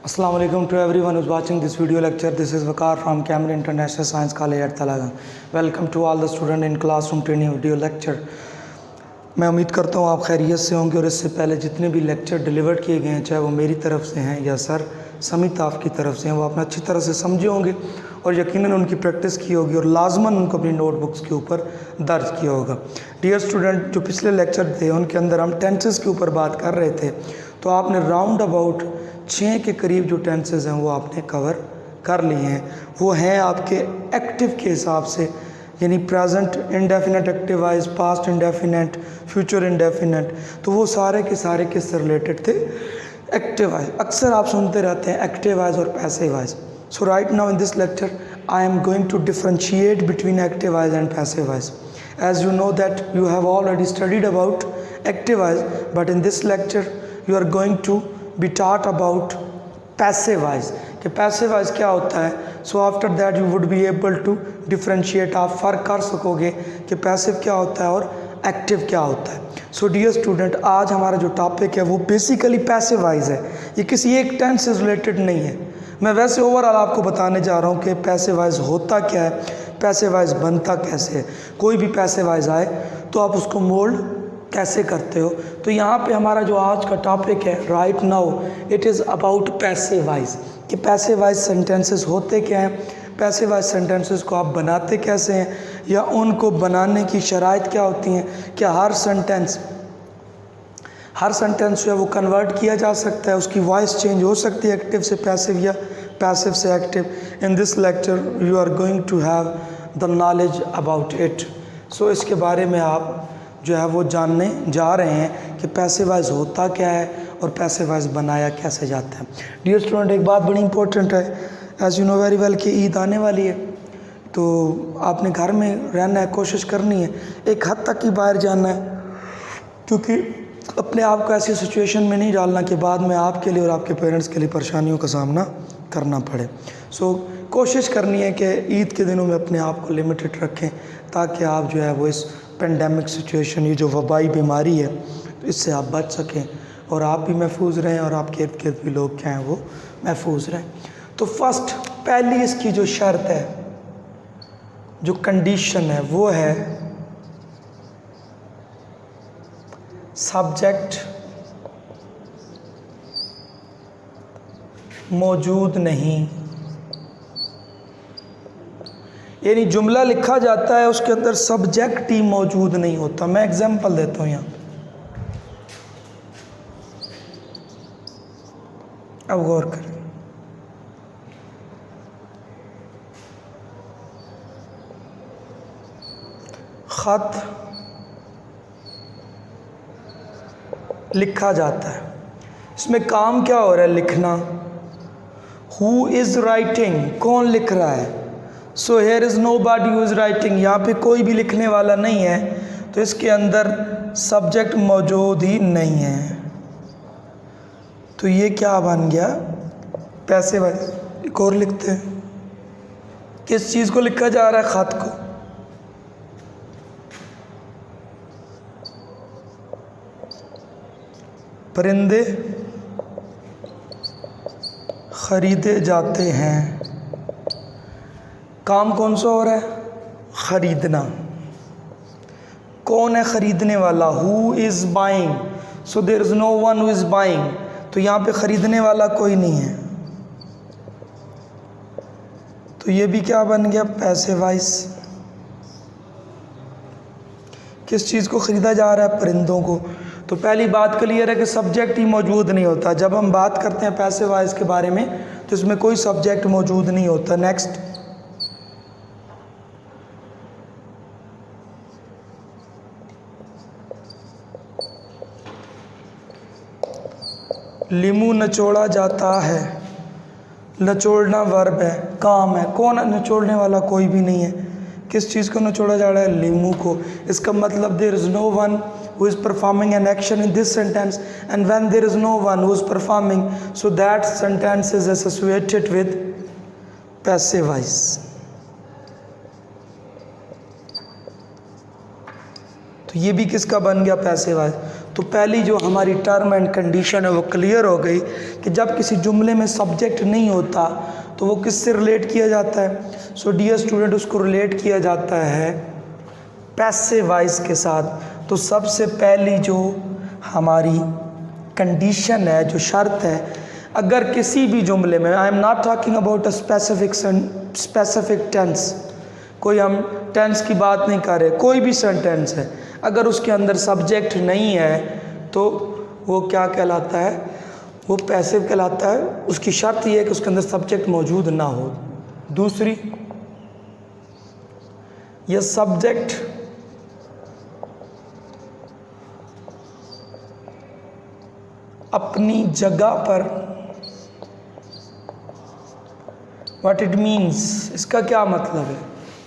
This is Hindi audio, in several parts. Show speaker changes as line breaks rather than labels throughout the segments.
Assalamu alaikum to everyone who's watching this video lecture. This is Waqar from Camry International Science College at Talaga. Welcome to all the students in classroom training video lecture. मैं उम्मीद करता हूँ आप खैरियत से होंगे और इससे पहले जितने भी लेक्चर डिलीवर किए गए हैं, चाहे वो मेरी तरफ से हैं या सर समित आपकी तरफ से हैं, वो आपने अच्छी तरह से समझे होंगे और यकीनन उनकी प्रैक्टिस की होगी और लाजमन उनको अपनी नोटबुक्स के ऊपर दर्ज किया होगा। डियर स्टूडेंट, जो पिछले लेक्चर थे उनके अंदर हम टेंसेस के ऊपर बात कर रहे थे, तो आपने राउंड अबाउट 6 के करीब जो टेंसेस हैं वो आपने कवर कर लिए हैं। वो हैं आपके एक्टिव के हिसाब से, यानी present indefinite एक्टिवाइज, past indefinite, future indefinite. तो वो सारे के सारे किससे रिलेटेड थे? एक्टिवाइज। अक्सर आप सुनते रहते हैं एक्टिवाइज और passive voice. So right now in this lecture I am going to differentiate between active voice and passive voice. As you know that you have already studied about activize, but in this lecture you are going to be taught about passivize कि passivize क्या होता है. So after that you would be able to differentiate, आप फ़र्क कर सकोगे कि passive क्या होता है और active क्या होता है. So dear student, आज हमारा जो टॉपिक है वो बेसिकली passivize है. ये किसी एक टेंस से रिलेटेड नहीं है. मैं वैसे ओवरऑल आपको बताने जा रहा हूँ कि पैसिवाइज होता क्या है, पैसिवाइज बनता कैसे है. कोई भी पैसिवाइज आए तो आप उसको मोल्ड कैसे करते हो. तो यहाँ पे हमारा जो आज का टॉपिक है right now, it is about passivise कि पैसिवाइज सेंटेंसेस होते क्या हैं, पैसिवाइज सेंटेंसेस को आप बनाते कैसे हैं या उनको बनाने की शराइत क्या होती हैं. क्या हर सेंटेंस जो है वो कन्वर्ट किया जा सकता है, उसकी वॉइस चेंज हो सकती है एक्टिव से पैसिव या पैसिव से active. In this lecture you are going to have the knowledge about it. So इसके बारे में आप जो है वो जानने जा रहे हैं कि पैसिवाइज होता क्या है और पैसिवाइज बनाया कैसे जाता है. डियर स्टूडेंट, एक बात बड़ी इंपॉर्टेंट है. As you know very well कि ईद आने वाली है, तो आपने घर में रहना है, कोशिश करनी है, एक हद तक ही बाहर जाना है, क्योंकि अपने आप को ऐसी सिचुएशन में नहीं डालना कि बाद में आपके लिए और आपके पेरेंट्स के लिए परेशानियों का सामना करना पड़े. सो कोशिश करनी है कि ईद के दिनों में अपने आप को लिमिटेड रखें ताकि आप जो है वो इस पेंडेमिक सिचुएशन, ये जो वबाई बीमारी है, तो इससे आप बच सकें और आप भी महफूज रहें और आपके इर्द गिर्द भी लोग क्या हैं वो महफूज रहें. तो फर्स्ट पहली इसकी जो शर्त है, जो कंडीशन है, वो है सब्जेक्ट मौजूद नहीं. यानी जुमला लिखा जाता है उसके अंदर सब्जेक्ट ही मौजूद नहीं होता. मैं एग्जांपल देता हूं यहाँ, अब गौर करें. खत लिखा जाता है, इसमें काम क्या हो रहा है? लिखना. हु इज़ राइटिंग, कौन लिख रहा है? So here is nobody who is writing, यहाँ पे कोई भी लिखने वाला नहीं है, तो इसके अंदर सब्जेक्ट मौजूद ही नहीं है. तो ये क्या बन गया? पैसिवाइज. एक और लिखते हैं. किस चीज़ को लिखा जा रहा है? खत को. परिंदे खरीदे जाते हैं. काम कौन सा हो रहा है? ख़रीदना. कौन है ख़रीदने वाला? Who is buying. So there is no one who is buying, तो यहाँ पे ख़रीदने वाला कोई नहीं है. तो ये भी क्या बन गया? पैसिवाइज. किस चीज़ को ख़रीदा जा रहा है? परिंदों को. तो पहली बात क्लियर है कि सब्जेक्ट ही मौजूद नहीं होता. जब हम बात करते हैं पैसिवाइज के बारे में तो इसमें कोई सब्जेक्ट मौजूद नहीं होता. नेक्स्ट, लीमू नचोड़ा जाता है. नचोड़ना वर्ब है, काम है. कौन है नचोड़ने वाला? कोई भी नहीं है. किस चीज़ को नचोड़ा जा रहा है? लीमू को. इसका मतलब there is no one who is performing an action in this sentence, and when there is no one who is performing, so that sentence is associated with passivize. तो ये भी किसका बन गया? पैसिवाइज. तो पहली जो हमारी टर्म एंड कंडीशन है वो क्लियर हो गई कि जब किसी जुमले में सब्जेक्ट नहीं होता तो वो किससे रिलेट किया जाता है। सो डियर स्टूडेंट, उसको रिलेट किया जाता है पैसिव वॉइस के साथ। तो सबसे पहली जो हमारी कंडीशन है, जो शर्त है, अगर किसी भी जुमले में, I am not talking about a specific tense, कोई हम टेंस की बात नहीं कर रहे, कोई भी सेंटेंस है, अगर उसके अंदर सब्जेक्ट नहीं है तो वो क्या कहलाता है, वो पैसिव कहलाता है। उसकी शर्त ये है कि उसके अंदर सब्जेक्ट मौजूद ना हो। दूसरी, यह सब्जेक्ट अपनी जगह पर, व्हाट इट मीन्स, इसका क्या मतलब है,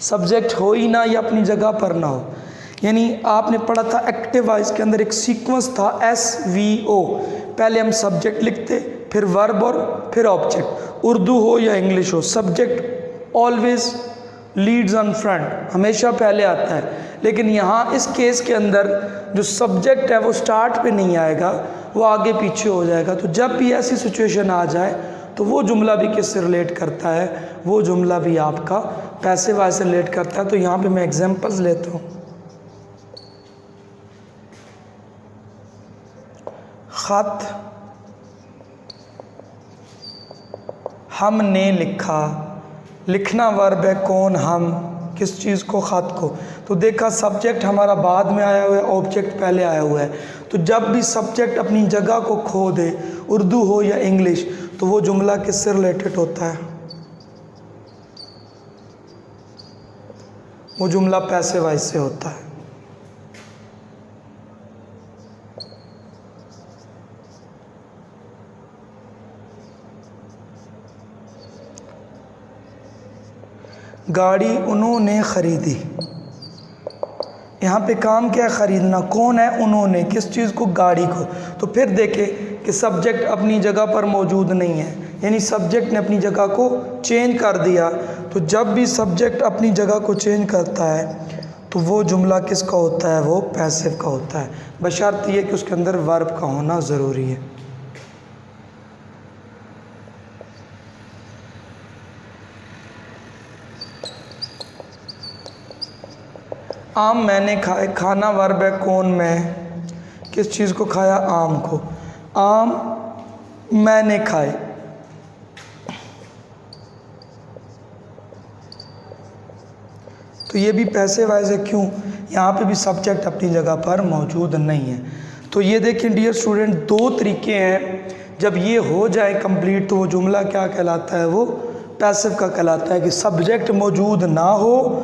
सब्जेक्ट हो ही ना या अपनी जगह पर ना हो। यानी आपने पढ़ा था एक्टिव वॉइस के अंदर एक सीक्वेंस था SVO, पहले हम सब्जेक्ट लिखते, फिर वर्ब और फिर ऑब्जेक्ट। उर्दू हो या इंग्लिश हो, subject always leads on front, हमेशा पहले आता है। लेकिन यहाँ इस केस के अंदर जो सब्जेक्ट है वो स्टार्ट पे नहीं आएगा, वो आगे पीछे हो जाएगा। तो जब भी ऐसी सिचुएशन आ जाए तो वो जुमला भी किससे रिलेट करता है, वो जुमला भी आपका पैसिव वॉइस से रिलेट करता है। तो यहाँ पे मैं एग्जांपल्स लेता हूँ। खत हमने लिखा, लिखना वर्ब है, कौन, हम, किस चीज़ को, खत को। तो देखा सब्जेक्ट हमारा बाद में आया हुआ है, ऑब्जेक्ट पहले आया हुआ है। तो जब भी सब्जेक्ट अपनी जगह को खो दे, उर्दू हो या इंग्लिश, तो वो जुमला किससे रिलेटेड होता है, वो जुमला पैसिव वॉइस से होता है। गाड़ी उन्होंने खरीदी, यहाँ पे काम क्या है, ख़रीदना। कौन है, उन्होंने, किस चीज़ को, गाड़ी को। तो फिर देखें कि सब्जेक्ट अपनी जगह पर मौजूद नहीं है, यानी सब्जेक्ट ने अपनी जगह को चेंज कर दिया। तो जब भी सब्जेक्ट अपनी जगह को चेंज करता है तो वो जुमला किसका होता है, वो पैसिव का होता है, बशर्त ये कि उसके अंदर वर्ब का होना ज़रूरी है। आम मैंने खाए, खाना वर्ब है, कौन, मैं, किस चीज़ को खाया, आम को। आम मैंने खाए, तो ये भी पैसिव वॉइस है। क्यों, यहाँ पे भी सब्जेक्ट अपनी जगह पर मौजूद नहीं है। तो ये देखें डियर स्टूडेंट, दो तरीके हैं। जब ये हो जाए कंप्लीट तो वो जुमला क्या कहलाता है, वो पैसिव का कहलाता है, कि सब्जेक्ट मौजूद ना हो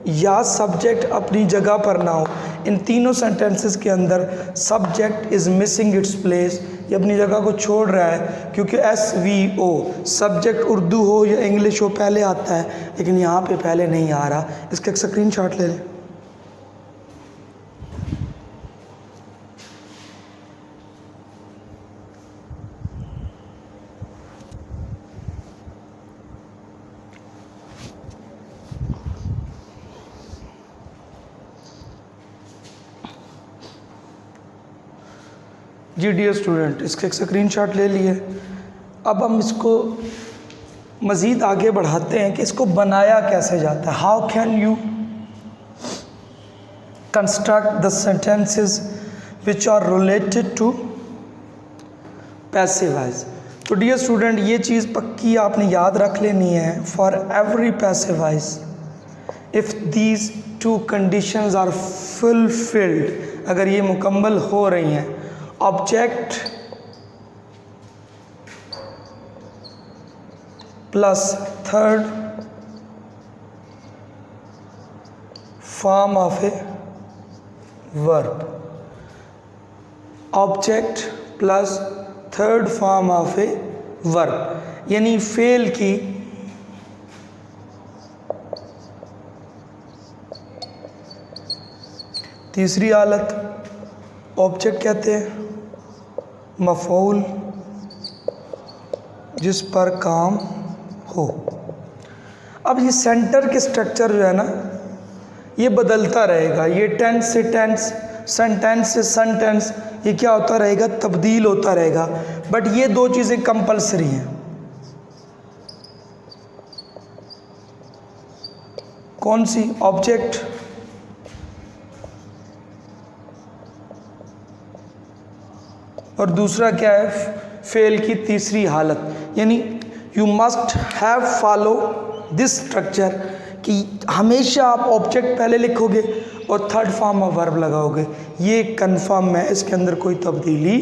या सब्जेक्ट अपनी जगह पर ना हो। इन तीनों सेंटेंसेस के अंदर subject is missing its place, ये अपनी जगह को छोड़ रहा है, क्योंकि SVO सब्जेक्ट उर्दू हो या इंग्लिश हो पहले आता है, लेकिन यहाँ पे पहले नहीं आ रहा। इसका एक स्क्रीनशॉट ले लें। जी डियर स्टूडेंट, इसका एक स्क्रीनशॉट ले लिए। अब हम इसको मज़ीद आगे बढ़ाते हैं कि इसको बनाया कैसे जाता है। How can you construct the sentences which are related to passive voice. तो डियर स्टूडेंट, ये चीज़ पक्की आपने याद रख लेनी है। For every passive voice, if these two conditions are fulfilled, अगर ये मुकम्मल हो रही हैं, object plus third form of a verb, object plus third form of a verb, यानी फेल की तीसरी हालत ऑब्जेक्ट कहते हैं, मफ़ऊल जिस पर काम हो। अब ये सेंटर के स्ट्रक्चर जो है ना, ये बदलता रहेगा। ये टेंस से टेंस, सेंटेंस से सेंटेंस, ये क्या होता रहेगा, तब्दील होता रहेगा। बट ये दो चीज़ें कंपलसरी हैं। कौन सी? ऑब्जेक्ट और दूसरा क्या है, फेल की तीसरी हालत। यानी you must have follow this structure कि हमेशा आप ऑब्जेक्ट पहले लिखोगे और थर्ड फॉर्म ऑफ वर्ब लगाओगे। ये कंफर्म है, इसके अंदर कोई तब्दीली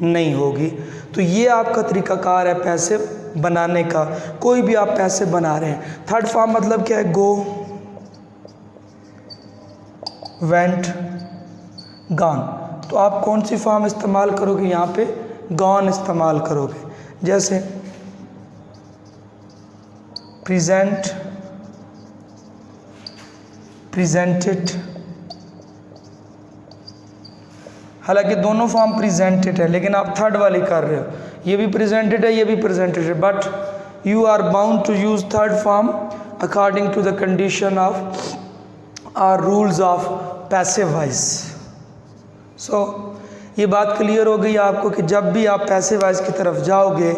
नहीं होगी। तो ये आपका तरीकाकार है पैसे बनाने का। कोई भी आप पैसे बना रहे हैं, थर्ड फॉर्म मतलब क्या है, गो, वेंट, गॉन। तो आप कौन सी फॉर्म इस्तेमाल करोगे, यहाँ पे गॉन इस्तेमाल करोगे। जैसे प्रेजेंट, प्रेजेंटेड, हालांकि दोनों फॉर्म प्रेजेंटेड है लेकिन आप थर्ड वाली कर रहे हो। ये भी प्रेजेंटेड है, ये भी प्रेजेंटेड है, but you are bound to use third form according to the condition of or rules of passive voice. So ये बात क्लियर हो गई आपको कि जब भी आप पैसिव वॉइस की तरफ जाओगे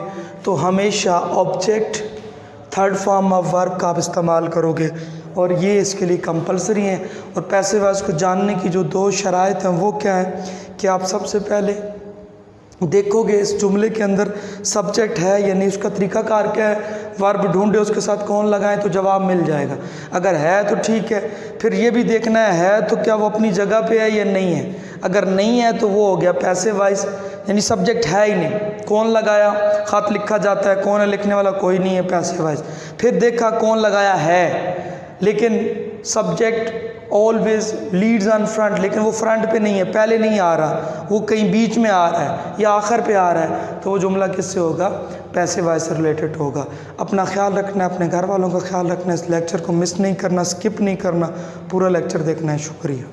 तो हमेशा object third form of verb का आप इस्तेमाल करोगे और ये इसके लिए कंपलसरी हैं। और पैसिव वॉइस को जानने की जो दो शराइत हैं वो क्या है कि आप सबसे पहले देखोगे इस जुमले के अंदर सब्जेक्ट है यानी उसका तरीकाकार क्या है, वर्ब ढूंढे उसके साथ कौन लगाएं तो जवाब मिल जाएगा। अगर है तो ठीक है, फिर ये भी देखना है तो क्या वो अपनी जगह पे है या नहीं है। अगर नहीं है तो वो हो गया पैसिव वॉइस, यानी सब्जेक्ट है ही नहीं, कौन लगाया, ख़त लिखा जाता है, कौन है लिखने वाला, कोई नहीं है, पैसिव वॉइस। फिर देखा कौन लगाया है, लेकिन subject always leads on front, लेकिन वो फ्रंट पे नहीं है, पहले नहीं आ रहा, वो कहीं बीच में आ रहा है या आखिर पे आ रहा है, तो वो जुमला किससे होगा, पैसिव वॉइस से रिलेटेड होगा। अपना ख्याल रखना है, अपने घर वालों का ख्याल रखना है, इस लेक्चर को मिस नहीं करना, स्किप नहीं करना, पूरा लेक्चर देखना है। शुक्रिया।